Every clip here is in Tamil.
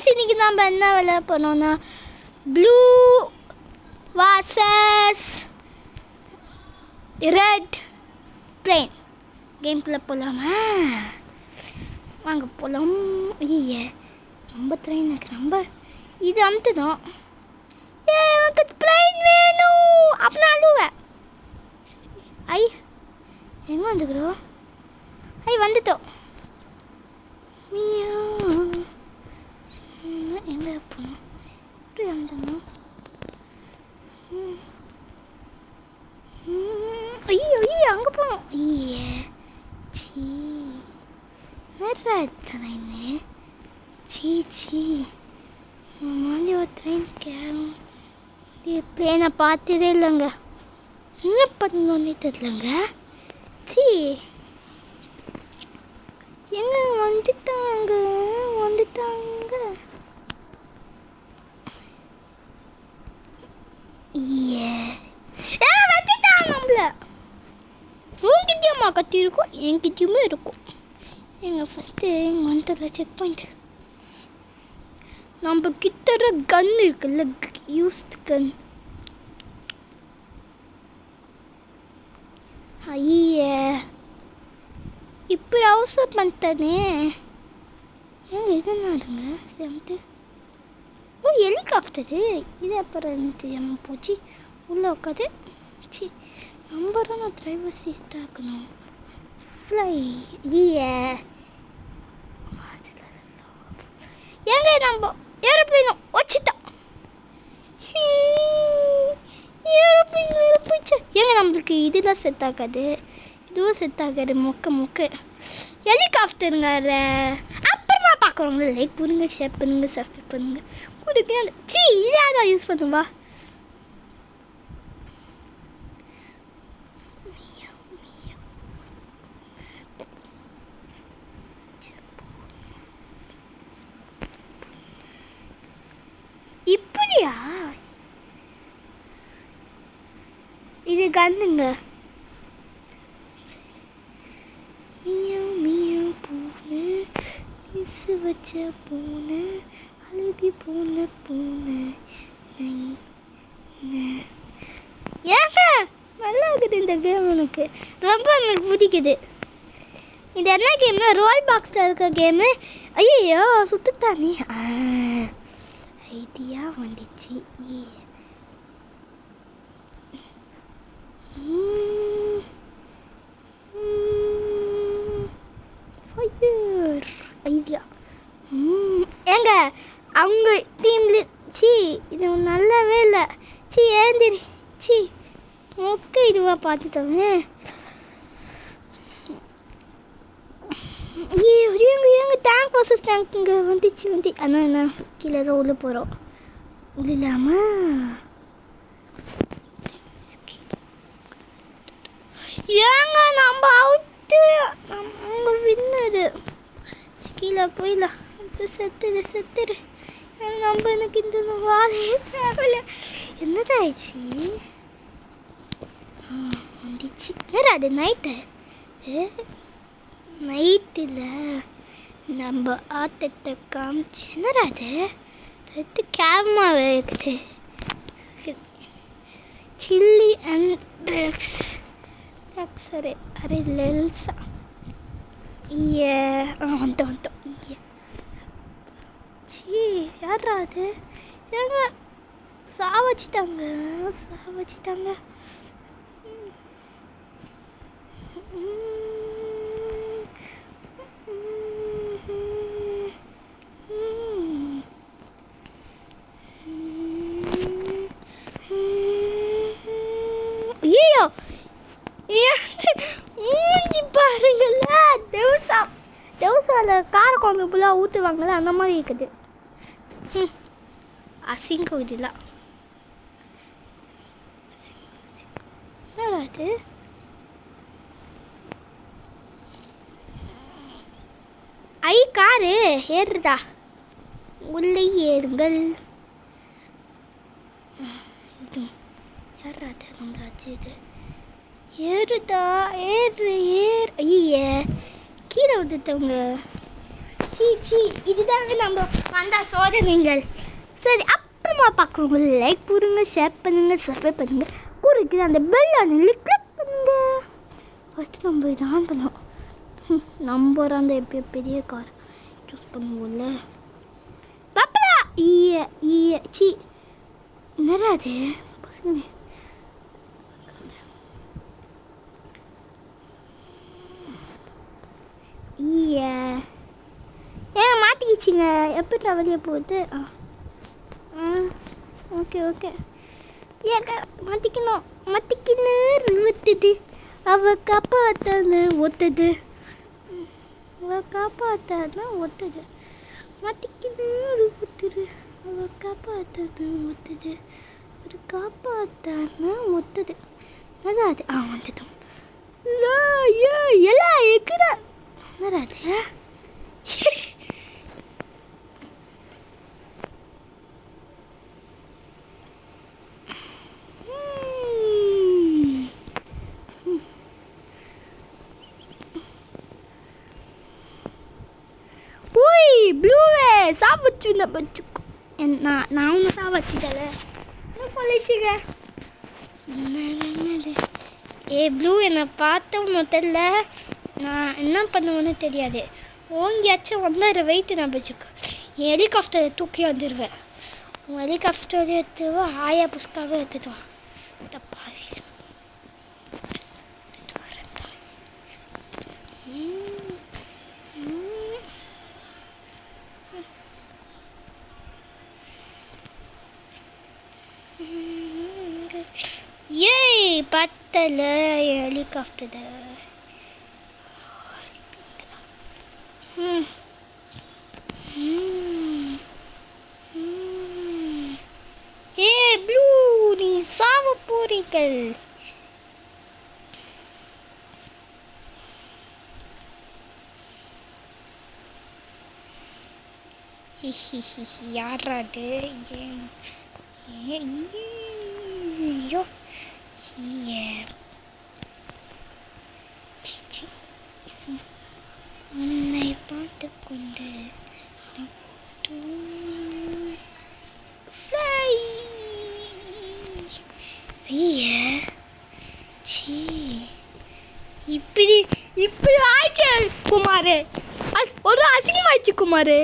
இன்னைக்கு நம்ம என்ன விளையாட போனோம்னா ப்ளூ வாசஸ் ரெட் பிளேன் கேம்குள்ளே போகலாமா? வாங்க போகலாம். ஐயே நம்ம ட்ரெயின் நம்ம இது அமுத்துடும். எனக்கு பிளேன் வேணும் அப்படின்னா அழுவேன். ஐ எங்கே வந்துக்கிறோம்? ஐ வந்துட்டோம். எங்கே போகணும்? இப்படி வந்துடணும். ஐயோ ஐயோ அங்கே போகணும். ஐயே சீ ட்ரெயின்னு சீ சீ மாதிரி ஒரு ட்ரெயின் கேரும். இது பிளேனை பார்த்ததே இல்லைங்க. என்ன பண்ணணும்னே தெரியலங்க. சீ எங்க வந்துட்டாங்க வந்துட்டாங்க. வந்துட்டாங்க நம்மள. உங்ககிட்டயுமா கட்டியிருக்கோம், என்கிட்டயுமே இருக்கும். எங்க ஃபஸ்ட்டு எங்கள் வந்துடல செக் பாயிண்ட். நம்ம கிட்ட கன் இருக்குல்ல, யூஸ்ட் கன். ஐயே இப்படி அவசரம் பண்ணிட்டனே. ஏங்க இதுனாருங்க செம்ட்டு. ஓ ஹெலிகாப்டரு. இது அப்புறம் தெரியாமல் போச்சு. உள்ளே உட்காது. சி நம்பரும் நான் டிரைவர் சீட் ஆக்கணும். ஃப்ளை ஐயே ஏங்க நம்ம ஏரோப்ளைனும் வச்சுட்டோம். ஏரோப்ளைன் வேறு போயிடுச்சு. ஏங்க நம்மளுக்கு இதுதான் செட் ஆகாது, இதுவும் செட் ஆகாது. மொக்க ஹெலிகாப்டருங்க. அப்புறமா பார்க்குறவங்க லைக் பண்ணுங்க, ஷேர் பண்ணுங்க, சப்ஸ்கிரைப் பண்ணுங்க. கொடுக்க சி இதாக யூஸ் பண்ணுவா. இப்படியா இது கண்ணுங்க. பூனை இசு வச்ச பூனை அழுகி பூனை பூனை. ஏங்க நல்லா இருக்குது இந்த கேம். எனக்கு ரொம்ப பிடிக்குது. இது என்ன கேம்னா ரோல் பாக்ஸில் இருக்க கேமு. ஐயோ சுத்துத்தானே ஐடியா வந்துச்சு. ஐடியா ஏங்க அவங்க டீம்ல சி இது நல்லாவே இல்லை. சி ஏந்திரி சி மொக்க இதுவாக பார்த்துட்டோமே. ஏங்க டேங்க் வர்சஸ் டேங்க்குங்க வந்துச்சு. ஆனால் என்ன கீழே தான் உள்ளே போகிறோம். உள்ளாமா ஏங்க நம்ம அவுட்டு. அவங்க வின்னரு. கீழே போயிடலாம். செத்துரு நம்ம எனக்கு இந்த வாழை தேவையில்ல. என்னதான் ஆயிடுச்சு? வந்துச்சு. வேறு அது நைட்டு நைட்டில் நம்ம ஆட்டத்தை காமிச்சு. என்னடா அது கேமரா இருக்குது. சில்லி அண்ட் ட்ரெக்ஸ் சரி அரே லெல்ஸா. வந்துட்டோம். சி யாரா அது? ஏங்க சாவச்சிட்டாங்க. ஐயோ மூஞ்சி பாருங்கள. தேவசால கார குழம்பு ஃபுல்லாக ஊற்றுவாங்களே அந்த மாதிரி இருக்குது. அசிங்கம் இதெல்லாம். என்னடாது? ஐ காரு ஏறுதா? உள்ளே ஏறுங்கள். யாராது நம்மளாச்சு இது ஏறுதா? ஐயே கீழே விட்டுட்டவங்க. சீ இதுதாங்க நம்ம வந்த சோதனைகள். சரி, அப்புறமா பார்க்குறவங்க லைக் போடுங்க, ஷேர் பண்ணுங்கள், சப்ஸ்கிரைப் பண்ணுங்கள், கூறுக்கு அந்த பெல் ஆனில் கிளிக் பண்ணுங்கள். ஃபஸ்ட்டு நம்ம இது ஆன் பண்ணோம். நம்ம அந்த எப்போ பெரிய கார் சூஸ் பண்ணுவோம்ல. பாப்பா ஈ என்னது பசங்க ஏன் மாற்றிக்கிச்சிங்க? எப்படி வெளியே போகுது? ஓகே ஏங்க மாற்றிக்கணும் ஒத்துது. அவள் காப்பாத்தான ஒத்துது. மாற்றிக்கணும் ஒத்துது. அவள் காப்பாத்தான ஒத்துது. ஒரு காப்பாத்தான ஒத்துது. அதாவது வந்துட்டோம். எல்லாம் இருக்கிற என்னது? ப்ளூவே சாப்பிச்சு வச்சுக்கோ. நான் ஒன்று சாப்பிச்சுட்டல சொல்லிச்சுங்க. ப்ளூ என்னை பார்த்த முதல்ல நான் என்ன பண்ணுவேன்னு தெரியாது. ஓங்கியாச்சும் வந்தாரு வெயிட்டு நான் வச்சுக்கோ. என் ஹெலிகாப்டரை தூக்கி வந்துடுவேன். உன் ஹெலிகாப்டரை எடுத்துவா, ஆயா புஸ்காவே எடுத்துட்டுவான். தப்பாவே பத்தல ஹெலிகாப்டர். ப்ளூ நீ சாவ போறீங்கள். யாராது? ஐயோ உன்னை பார்த்து கொண்டு இப்படி ஆயிடுச்சு குமார். ஒரு அசிங்கமாயிடுச்சு குமார்.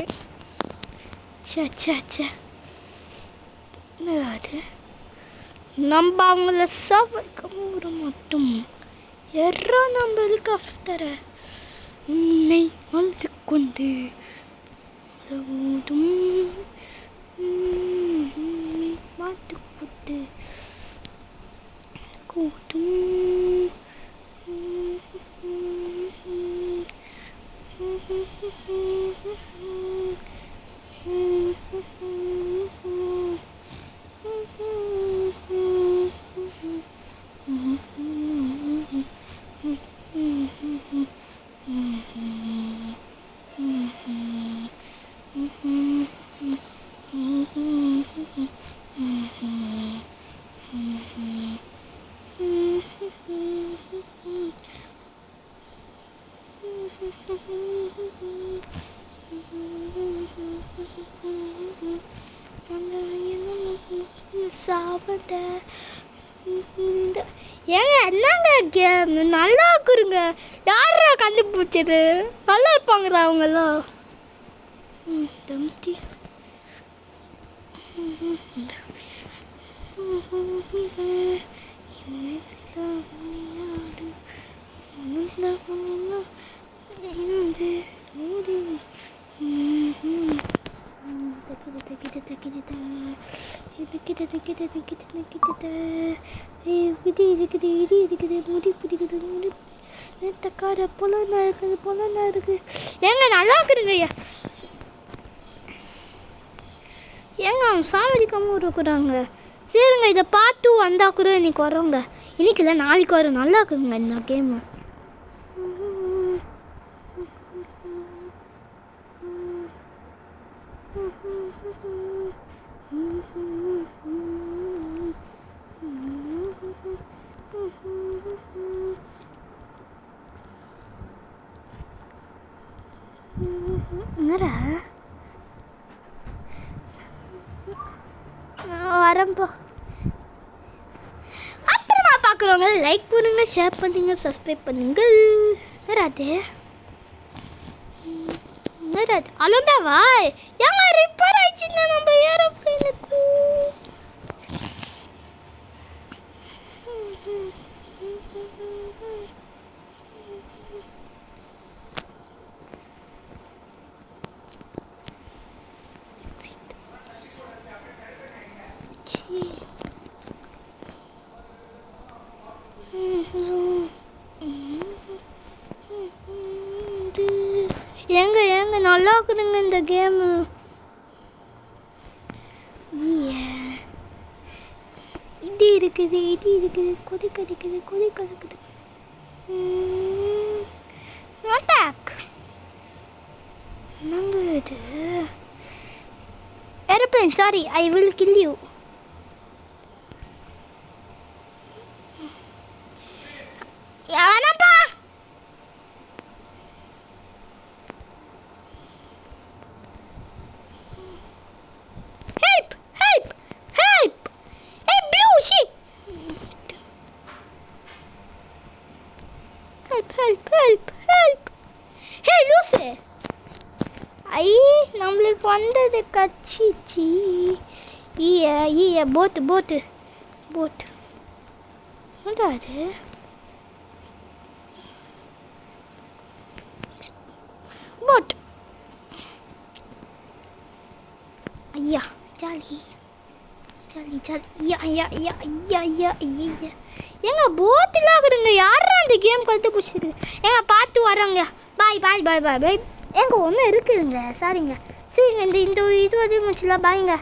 என்னது? நம்ம அவங்கள சாப்பிட விட மாட்டோம். எறா நம்ம ஹெலிகாப்டரை உன்னை வாழ்த்து கொண்டு மாட்டு போட்டு கூட்டும். ஏங்க என்னங்க கேம் நல்லா இருக்குங்க. யாரா கண்டுபிடிச்சது? நல்லா இருப்பாங்களா அவங்களாம்? தம்பி ஏங்க நல்லா இருக்குதுங்க. ஏங்க அவங்க சாவடிக்காமல் இருக்கிறாங்க. சரிங்க, இதை பார்த்து வந்தா கூட இன்னைக்கு வரோங்க. இன்னைக்கு இல்லை நாளைக்கு வரும். நல்லா இருக்குதுங்க இந்த கேமு. என்னடா வரப்போ அப்புறமா பார்க்குறவங்க லைக் பண்ணுங்க, ஷேர் பண்ணுங்க, சப்ஸ்கிரைப் பண்ணுங்க. என்னடாது என்னடாது அலோண்டாவா? ஏங்க ரிப்பேர் ஆயிடுச்சுங்க நம்ம ஏரோப்ளேனுக்கு. ஏங்க ஏங்க நல்லா இருக்குதுங்க இந்த கேமு. இது இருக்குது, இது இருக்குது, கொதி கடிக்குது, கொதி கடிக்குது. அட்டாக் என்னங்க இது? Aeroplane, sorry, I will kill you. வேணாம்ப்பா. Help help help. ஏ ப்ளூ ஷி. Help help help help. Hey லூசு. ஐ நம்மளுக்கு வந்தது கச்சிச்சி. போட்டு போட்டு போட்டு அதாவது போட். ஐயா ஜாலி ஜாலி ஜாலி. ஐயா ஐயா ஐயா ஐயா ஐயா. ஏங்க போட்டில் ஆகுறங்க. யாரா அந்த கேம் கற்று பிடிச்சிருக்கு? ஏங்க பார்த்து வரோங்க. பாய் பாய் பாய் பாய் பாய். ஏங்க ஒன்றும் இருக்குதுங்க. சாரிங்க. சரிங்க, இந்த இது வந்து முடிச்சுலாம். பாய்ங்க.